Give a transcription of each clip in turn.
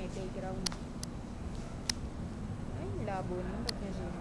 may playground. Ay, labo naman. Ba't niya zoom?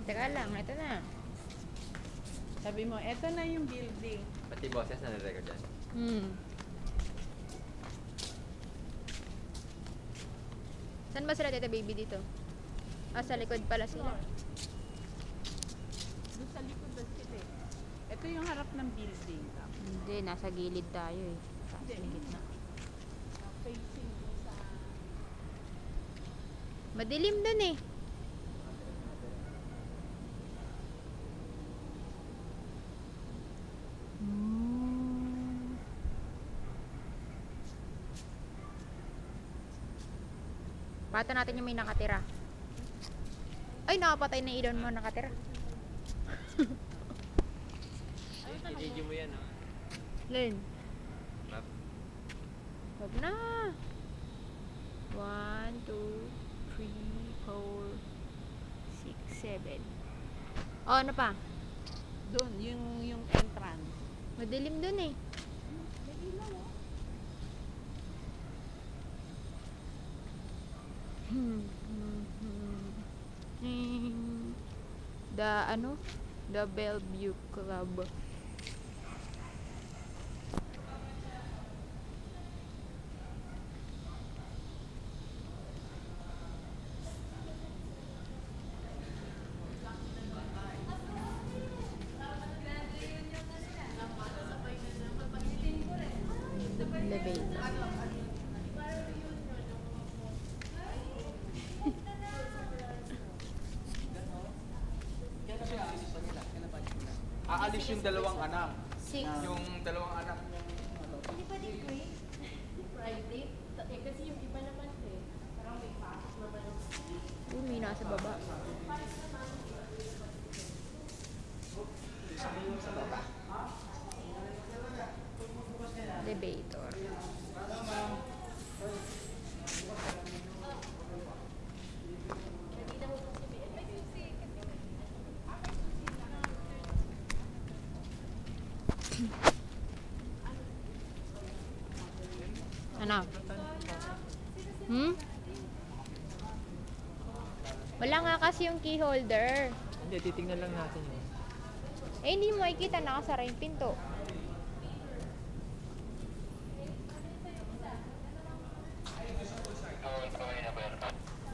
Teka lang, ito na. Sabi mo, ito na yung building. Pati boses na nare-record dyan? Saan ba sila, Tita Baby, dito? Ah, sa likod pala sila. Doon sa likod na sila eh. Ito yung harap ng building. Hindi, nasa gilid tayo eh. Sa gitna. Facing sa... Madilim dun eh. Pata natin yung may nakatira. Ay, nakapatay na ilaw mo nakatira. I-radio mo yan, ha? Len. Map. Wag na. 1, 2, 3, 4, 6, 7. Oh, ano pa? Doon, yung entrance. Madilim dun eh. May ilaw, oh. The Bellevue Club. Elevator. Aalis yung dalawang anak. 6. Yung dalawang anak niya. Hindi pa din quick. Private. Kasi yung iba naman eh. Parang may pasok naman yung... May nasa baba. Sa baba. Elevator. Ano? Wala nga kasi yung key holder. Hindi, titignan lang natin yun. Eh, hindi mo makikita, nakasara yung pinto.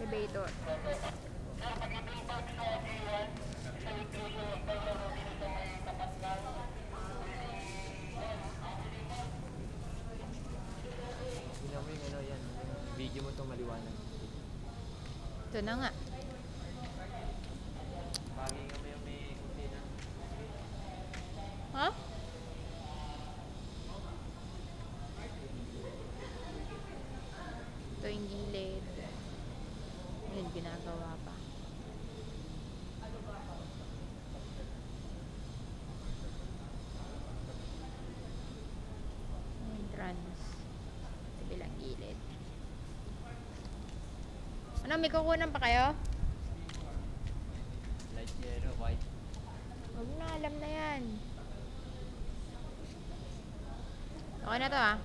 Elevator. Tingnan mo yung ano yan. Video mo itong maliwanag. Ito na nga. Bagay nga mo yung may kunti na. Ha? Ito yung gilid. Yun, ginagawa pa. Entrance. Kabilang gilid. Ano, may kukunan pa kayo? Light yellow, white. Huwag na, alam na yan. Okay na to ah.